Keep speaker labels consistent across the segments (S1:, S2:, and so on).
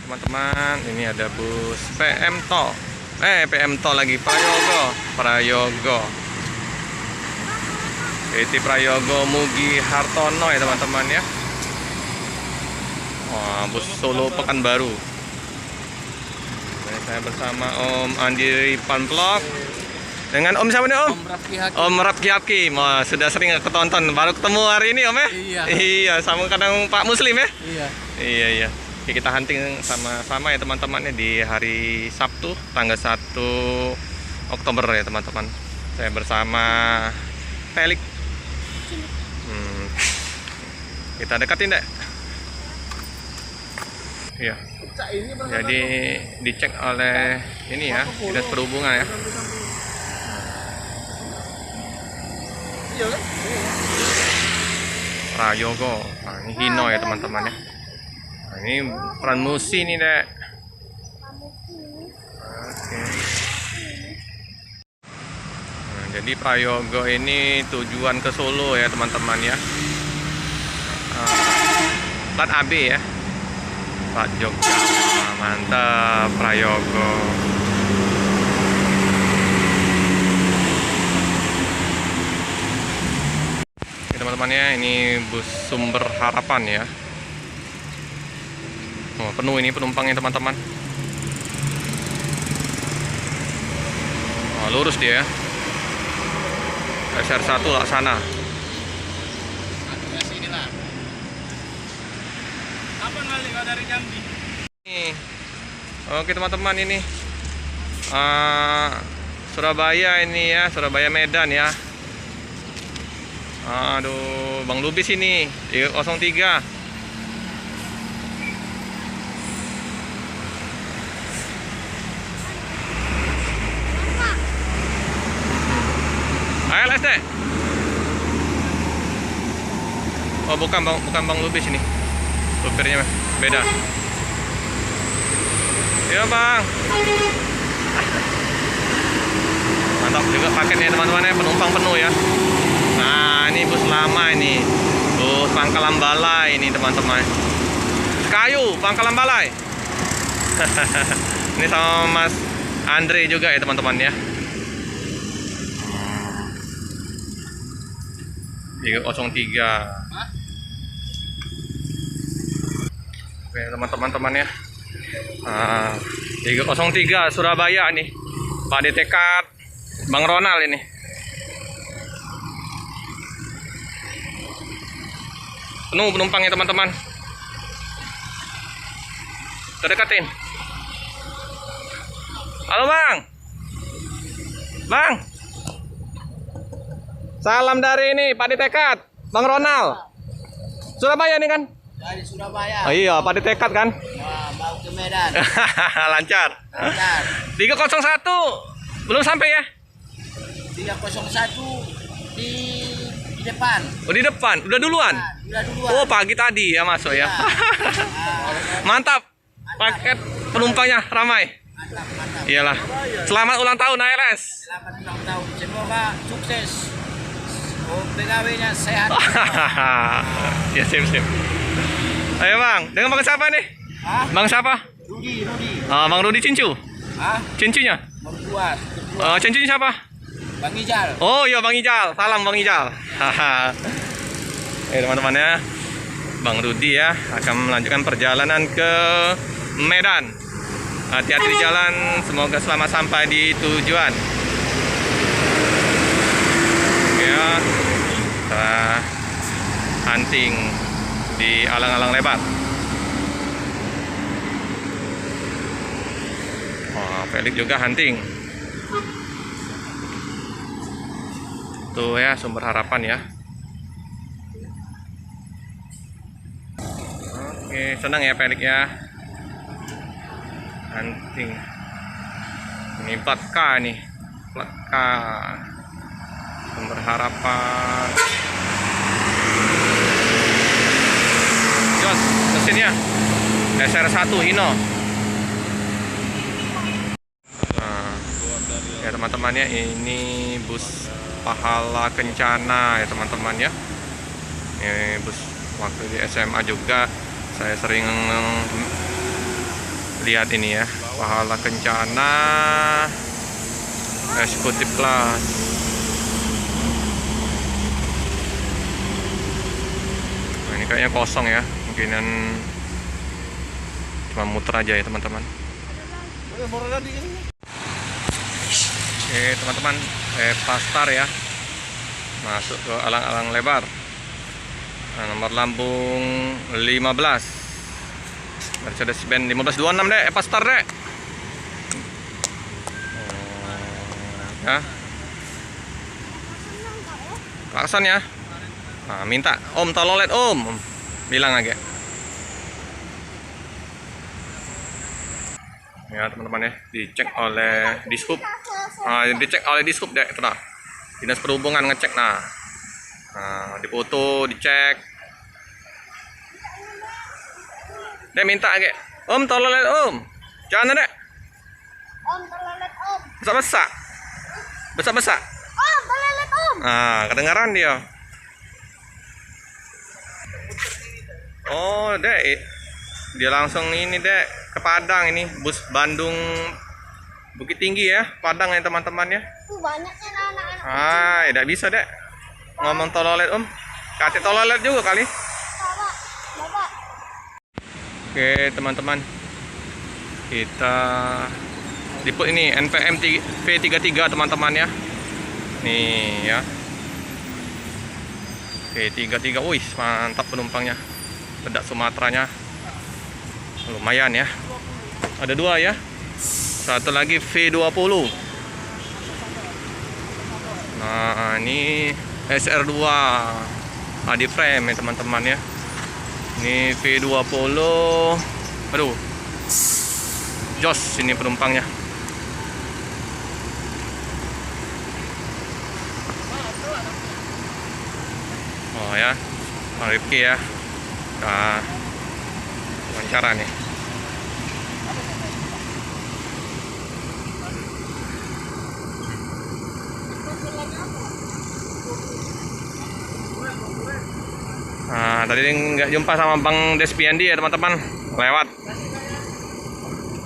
S1: teman-teman, ini ada bus PM Tol. PM Tol lagi, Prayogo. PT Prayogo Mugi Hartono ya teman-teman ya. Wah, bus Solo Pekanbaru. Nah, saya bersama Om Andi Panplok. Dengan Om siapa nih Om? Om Rafki Haki. Sudah sering ketonton, baru ketemu hari ini Om ya? Iya, sama kadang Pak Muslim ya? Iya. Oke, kita hunting sama-sama ya teman-teman ya di hari Sabtu tanggal 1 Oktober ya teman-teman. Saya bersama Pelik. Kita deketin deh. Iya. Jadi dicek oleh ini ya, Dinas Perhubungan ya. Prayogo. Nah, ini Hino ya teman-teman ya. Nah, ini peran musi nih dek. Oke. Nah, jadi Prayogo ini tujuan ke Solo ya teman-teman ya. Plat AB ya. Plat Jogja. Nah, mantap Prayogo. Teman-teman ya, ini bus Sumber Harapan ya. Oh, penuh ini penumpangnya teman-teman. Oh, lurus dia ya. SR1 Laksana.
S2: Kapan balik kau dari Jambi?
S1: Oke teman-teman, ini Surabaya ini ya, Surabaya Medan ya. Aduh, Bang Lubis ini 03. ALS deh. Oh, bukan Bang Lubis ini. Supirnya beda. Iya, Bang. Mantap juga paketnya teman-teman ya, penumpang penuh ya. Nah, ini bus lama ini. Bus Pangkalan Balai ini teman-teman. Kayu Pangkalan Balai. Ini sama Mas Andre juga ya teman-teman ya. 303. Oke teman-teman ya. 303 Surabaya nih. Pak Detekat Bang Ronald ini. Penuh penumpangnya teman-teman. Terdekatin. Halo Bang. Bang. Salam dari ini Pak Detekat Bang Ronald. Surabaya nih kan?
S2: Dari Surabaya.
S1: Oh iya, Pak Detekat kan?
S2: Wah, mau ke Medan.
S1: Lancar. 301 belum sampai ya?
S2: 301 di depan.
S1: Oh, di depan. Udah duluan?
S2: Udah duluan.
S1: Oh, pagi tadi ya masuk ya. Mantap. Paket penumpangnya ramai.
S2: Mantap.
S1: Iyalah. Selamat ulang tahun ALS.
S2: Selamat ulang tahun. Semoga sukses. PKW-nya sehat.
S1: Ya, sip. Ayo Bang, dengan Bang siapa nih? Bang siapa?
S2: Rudi.
S1: Bang Rudi Cincu. Cincunya?
S2: Bang Kuat.
S1: Cincunya siapa?
S2: Bang Ijal.
S1: Oh iya Bang Ijal, salam Bang Ijal. Teman-teman ya, Bang Rudi ya akan melanjutkan perjalanan ke Medan. Hati-hati di jalan, semoga selamat sampai di tujuan. Ya, kita hunting di alang-alang lebar. Oh, Felix juga hunting. Tuh ya, Sumber Harapan ya. Oke, senang ya Felix ya. Hunting. Ini plat K nih. Plat K. Sumber Harapan. Jos, mesinnya SR1 Hino. Nah, ya teman-temannya, ini bus Pahala Kencana ya teman-teman ya. Ini bus waktu di SMA juga saya sering lihat ini ya, Pahala Kencana Eksekutif Plus. Nah, ini kayaknya kosong ya, mungkinan cuma muter aja ya teman-teman. Oke teman-teman, Pastar ya, masuk ke alang-alang lebar. Nah, nomor lambung 15 Mercedes-Benz 1526 dek, Pastar dek. Ya, klakson ya. Nah, minta om tololet om, bilang aja. Ya teman-teman ya, dicek oleh Dishub. Dicek oleh Dishub dek, itu nah. Dinas Perhubungan ngecek nah. Dipoto, dicek. Dek minta aja. Om tololet om. Jangan dek.
S3: Om, tololet om.
S1: Besak-besak. Besak-besak.
S3: Om, tololet om.
S1: Kedengaran dia. Oh, dek. Dia langsung ini dek ke Padang ini, bus Bandung Bukit Tinggi ya, Padang ya teman-teman ya.
S3: Banyaknya anak-anak.
S1: Tidak bisa dek ngomong tololet om. Kate tololet juga kali.
S3: Bapak, bapak.
S1: Oke teman-teman, kita liput ini NPM V33 teman-teman ya. Nih ya, V33. Wih mantap penumpangnya, bedak Sumateranya lumayan ya. Ada dua ya, satu lagi V20. Nah ini SR2 HD frame ya teman-teman ya. Ini V20. Aduh, jos ini penumpangnya. Oh ya, Bang Rifki ya, nah, wawancara nih. Nah, tadi nggak jumpa sama Bang Despiandi ya teman-teman, lewat.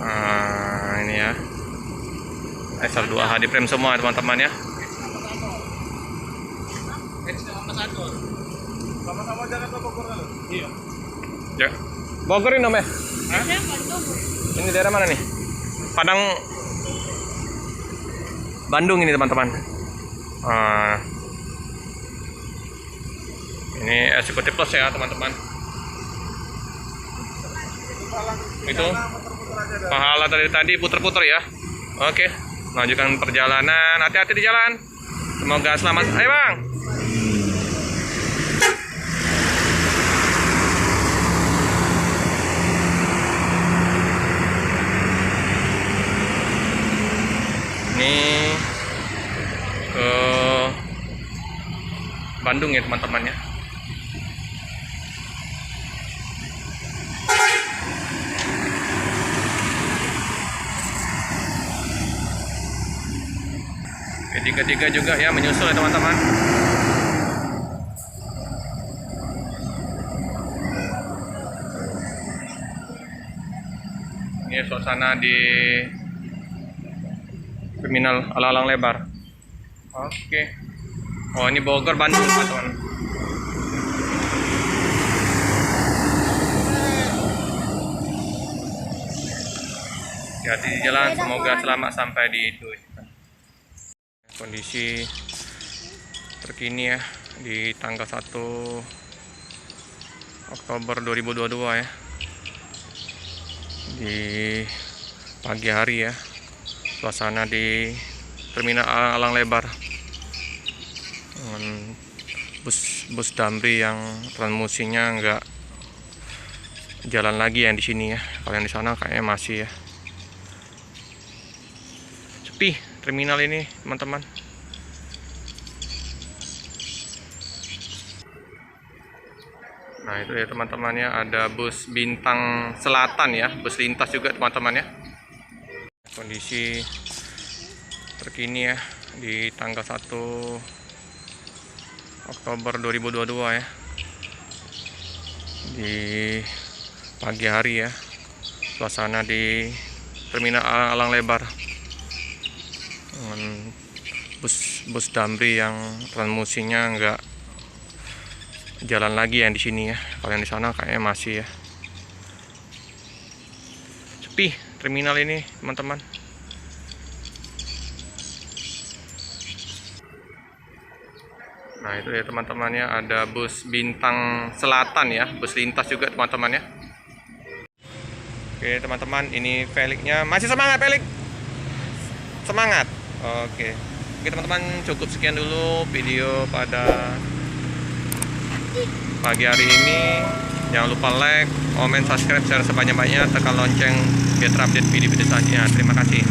S1: Nah, ini ya, SR2 HD frame semua teman-teman ya.
S2: Sama-sama Jakarta Bogor lalu. Iya.
S1: Ya, Bogor ini om ya? Ini daerah mana nih? Padang, Bandung ini teman-teman. Ini Eksekutif Plus ya teman-teman. Itu Pahala tadi puter-puter ya. Oke, lanjutkan perjalanan. Hati-hati di jalan. Semoga selamat. Ayo bang. Ini ke Bandung ya teman-teman ya. Ketiga juga ya menyusul ya teman-teman. Ini suasana di terminal alang-alang lebar. Oke. Oh ini Bogor Bandung teman-teman. Hati-hati di jalan, semoga selamat sampai di tujuan. Kondisi terkini ya di tanggal 1 Oktober 2022 ya, di pagi hari ya, suasana di terminal alang lebar dengan bus Damri yang transmisinya nggak jalan lagi yang di sini ya. Kalau yang di sana kayaknya masih ya, sepi terminal ini teman-teman. Nah itu ya teman-teman ya, ada bus Bintang Selatan ya, bus lintas juga teman-teman ya. Kondisi terkini ya di tanggal 1 Oktober 2022 ya, di pagi hari ya, suasana di terminal Alang Lebar dengan bus Damri yang transmisinya nggak jalan lagi yang di sini ya. Kalau yang di sana kayaknya masih ya. Sepi terminal ini teman-teman. Nah itu ya teman-temannya, ada bus Bintang Selatan ya, bus lintas juga teman-teman ya. Oke teman-teman, ini Felixnya masih semangat Felix, semangat. Oke teman-teman, cukup sekian dulu video pada pagi hari ini. Jangan lupa like, comment, subscribe, share sebanyak-banyaknya, tekan lonceng biar terupdate video-video selanjutnya. Terima kasih.